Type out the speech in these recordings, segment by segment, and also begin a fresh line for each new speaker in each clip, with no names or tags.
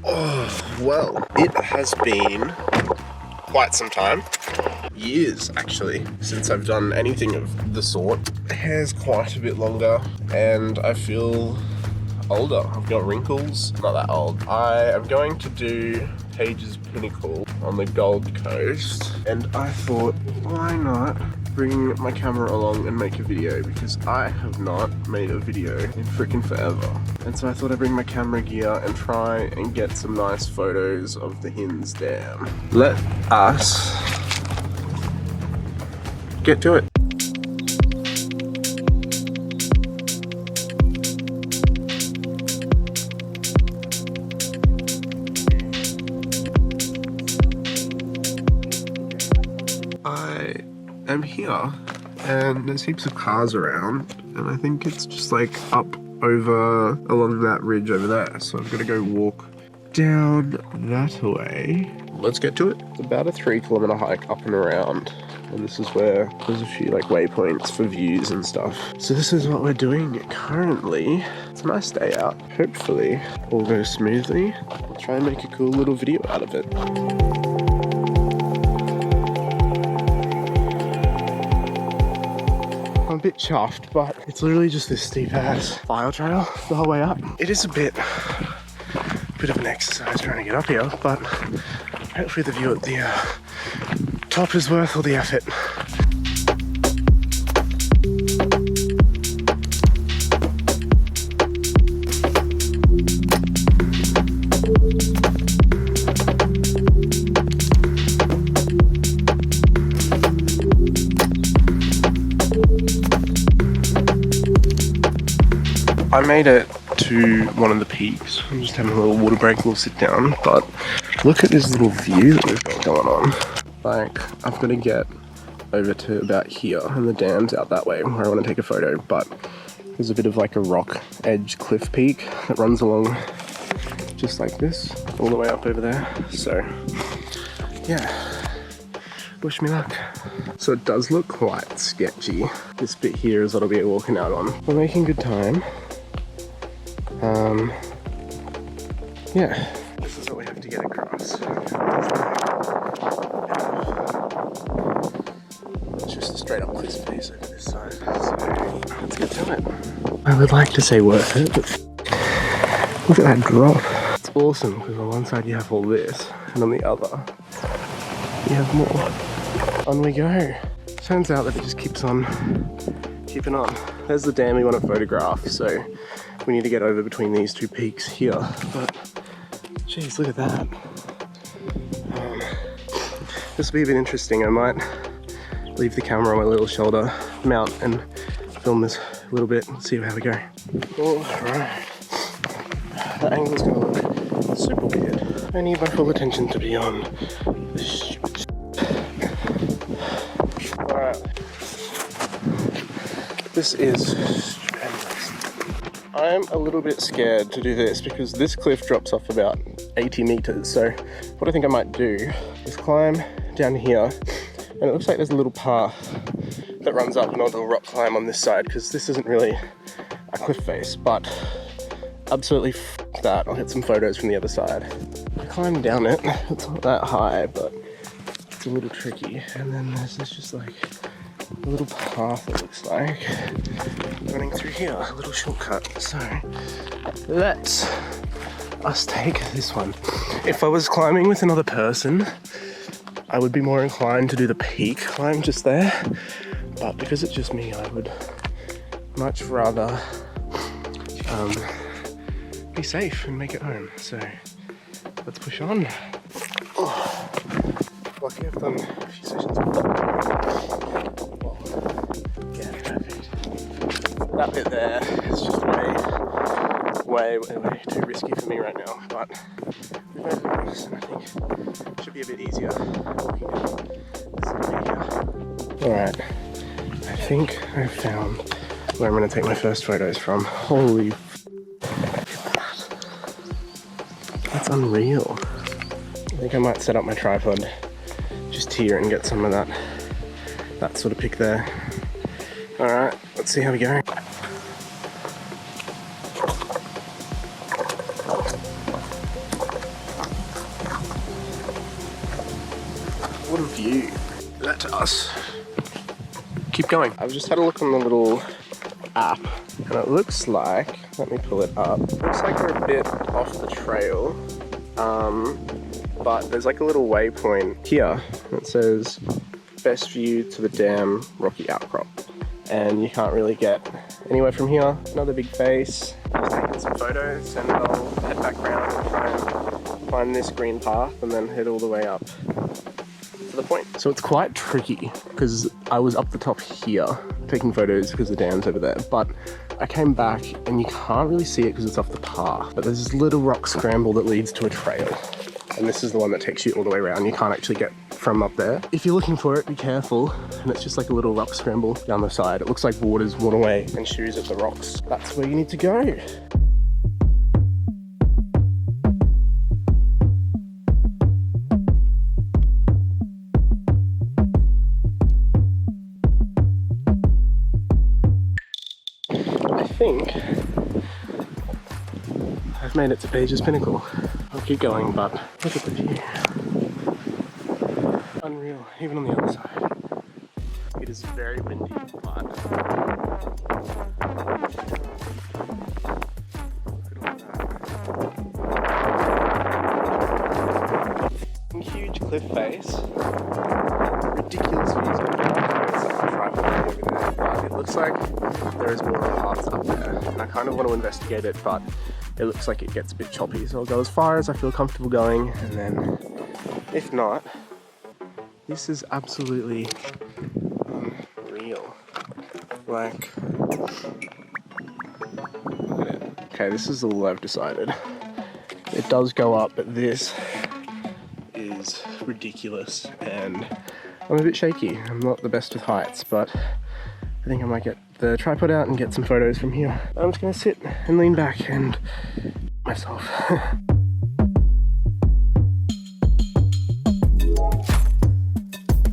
Oh, well, it has been quite some time. Years, actually, since I've done anything of the sort. The hair's quite a bit longer, and I feel older. I've got wrinkles, not that old. I am going to do Pages Pinnacle on the Gold Coast, and I thought, why not bring my camera along and make a video, because I have not made a video in freaking forever. And so I thought I'd bring my camera gear and try and get some nice photos of the Hinds Dam. Let us get to it. I'm here and there's heaps of cars around, and I think it's just like up over along that ridge over there, so I've got to go walk down that way. Let's get to it. It's about a 3-kilometer hike up and around, and this is where there's a few like waypoints for views and stuff. So this is what we're doing currently. It's a nice day out. Hopefully all goes smoothly. I'll try and make a cool little video out of it. I'm a bit chuffed, but it's literally just this steep ass file trail the whole way up. It is a bit of an exercise trying to get up here, but hopefully the view at the top is worth all the effort. I made it to one of the peaks. I'm just having a little water break, a little sit down, but look at this little view that we've got going on. Like, I've got to get over to about here, and the dam's out that way where I want to take a photo, but there's a bit of like a rock edge cliff peak that runs along just like this, all the way up over there. So, yeah, wish me luck. So it does look quite sketchy. This bit here is what I'll be walking out on. We're making good time. Yeah, this is what we have to get across. It's just a straight up cliff face over this side, so let's get to it. I would like to say worth it, but look at that drop. It's awesome, because on one side you have all this, and on the other you have more. On we go. Turns out that it just keeps on keeping on. There's the dam we want to photograph, so we need to get over between these two peaks here, but jeez, look at that. This will be a bit interesting. I might leave the camera on my little shoulder mount and film this a little bit and see how we go. Alright. That angle's gonna look super weird. I need my full attention to be on this stupid Alright. This is stupendous. I'm a little bit scared to do this because this cliff drops off about 80 meters. So what I think I might do is climb down here, and it looks like there's a little path that runs up and I'll do a rock climb on this side, because this isn't really a cliff face, but absolutely f that. I'll get some photos from the other side. I climb down it, it's not that high, but it's a little tricky. And then there's this just like a little path, it looks like, running through here, a little shortcut. So let's us take this one. If I was climbing with another person, I would be more inclined to do the peak climb just there, but because it's just me, I would much rather be safe and make it home. So let's push on. Oh, lucky I've done a few sessions with that. Yeah, perfect. That bit there is just way too risky for me right now, but we've made progress, and I think it should be a bit easier walking down this area. Alright, I think I've found where I'm going to take my first photos from. Holy f***, look at that. That's unreal. I think I might set up my tripod just here and get some of that sort of pic there. Alright, let's see how we go. what a view. Let us keep going. I've just had a look on the little app and it looks like, let me pull it up, it looks like we're a bit off the trail, but there's like a little waypoint here that says best view to the dam rocky outcrop, and you can't really get anywhere from here. Another big face. Just taking some photos and I'll head back around and try and find this green path and then head all the way up to the point. So it's quite tricky because I was up the top here taking photos because the dam's over there, but I came back and you can't really see it because it's off the path, but there's this little rock scramble that leads to a trail, and this is the one that takes you all the way around. You can't actually get from up there. If you're looking for it, be careful, and it's just like a little rock scramble down the side. It looks like water's worn away and shoes at the rocks. That's where you need to go. I think I've made it to Pages Pinnacle. I'll keep going, but look at the view. Unreal, even on the other side. It is very windy, but huge cliff face. Ridiculous views over there. It's like a tripod over there, but it looks like there is more paths up there, and I kind of want to investigate it, but it looks like it gets a bit choppy, so I'll go as far as I feel comfortable going, and then if not, this is absolutely unreal. Like, look at it. Okay, this is all I've decided. It does go up, but this is ridiculous, and I'm a bit shaky. I'm not the best with heights, but I think I might get the tripod out and get some photos from here. I'm just gonna sit and lean back and myself.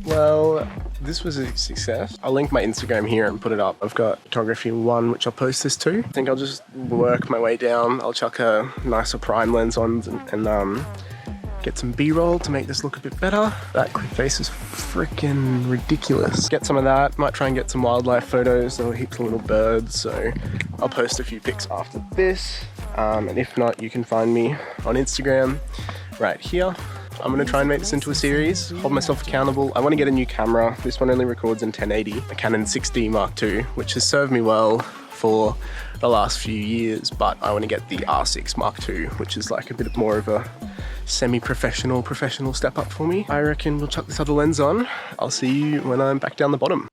Well, this was a success. I'll link my Instagram here and put it up. I've got photography 1, which I'll post this to. I think I'll just work my way down. I'll chuck a nicer prime lens on and get some B-roll to make this look a bit better. That cliff face is freaking ridiculous. Get some of that. Might try and get some wildlife photos. There were heaps of little birds, so I'll post a few pics after this. And if not, you can find me on Instagram right here. I'm gonna try and make this into a series, hold myself accountable. I wanna get a new camera. This one only records in 1080, a Canon 6D Mark II, which has served me well for the last few years, but I wanna get the R6 Mark II, which is like a bit more of a semi-professional, professional step up for me. I reckon we'll chuck this other lens on. I'll see you when I'm back down the bottom.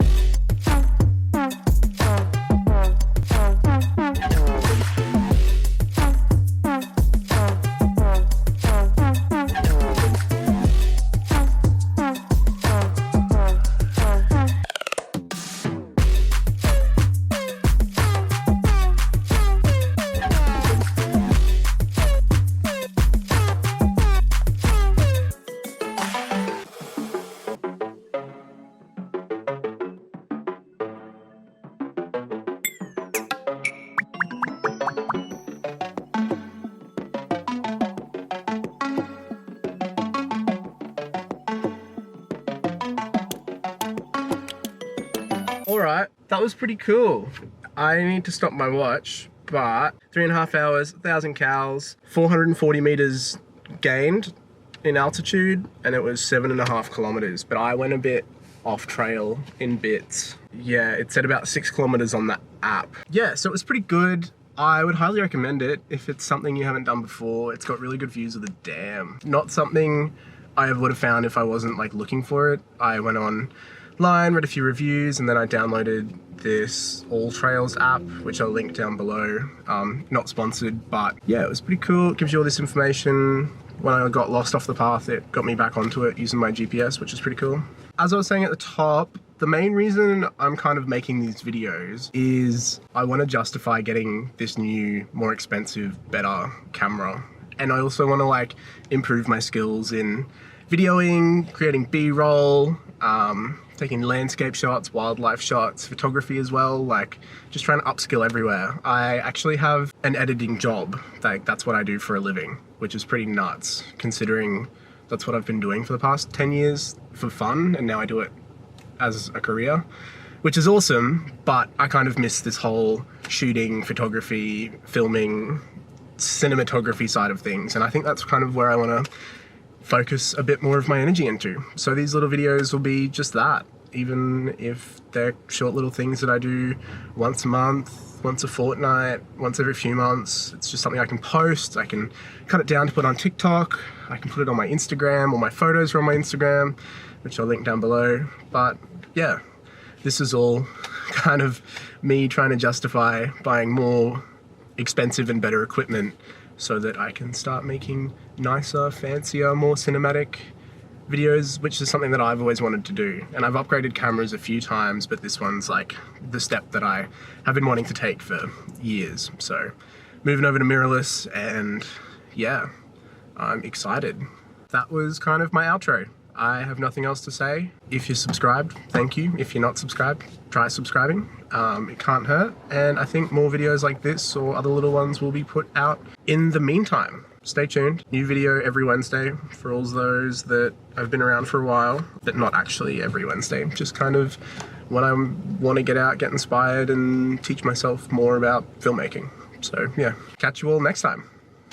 Alright, that was pretty cool. I need to stop my watch, but 3.5 hours, 1,000 cals, 440 meters gained in altitude, and it was 7.5 kilometers. But I went a bit off trail in bits. Yeah, it said about 6 kilometers on the app. Yeah, so it was pretty good. I would highly recommend it if it's something you haven't done before. It's got really good views of the dam. Not something I would have found if I wasn't like looking for it. I went online, read a few reviews, and then I downloaded this All Trails app, which I'll link down below. Not sponsored, but yeah, it was pretty cool. It gives you all this information. When I got lost off the path, it got me back onto it using my GPS, which is pretty cool. As I was saying at the top, the main reason I'm kind of making these videos is I want to justify getting this new, more expensive, better camera. And I also want to like improve my skills in videoing, creating B-roll, taking landscape shots, wildlife shots, photography as well, like just trying to upskill everywhere. I actually have an editing job. Like that's what I do for a living, which is pretty nuts considering That's what I've been doing for the past 10 years for fun, and now I do it as a career, which is awesome, but I kind of miss this whole shooting, photography, filming, cinematography side of things, and I think that's kind of where I want to focus a bit more of my energy into. So these little videos will be just that, even if they're short little things that I do once a month, once a fortnight, once every few months. It's just something I can post. I can cut it down to put on TikTok. I can put it on my Instagram, or my photos are on my Instagram, which I'll link down below. But yeah, this is all kind of me trying to justify buying more expensive and better equipment so that I can start making nicer, fancier, more cinematic videos, which is something that I've always wanted to do. And I've upgraded cameras a few times, but this one's like the step that I have been wanting to take for years. So moving over to mirrorless, and yeah, I'm excited. That was kind of my outro. I have nothing else to say. If you're subscribed, thank you. If you're not subscribed, try subscribing. It can't hurt. And I think more videos like this or other little ones will be put out in the meantime. Stay tuned. New video every Wednesday for all those that have been around for a while, but not actually every Wednesday. Just kind of when I want to get out, get inspired, and teach myself more about filmmaking. So yeah, catch you all next time.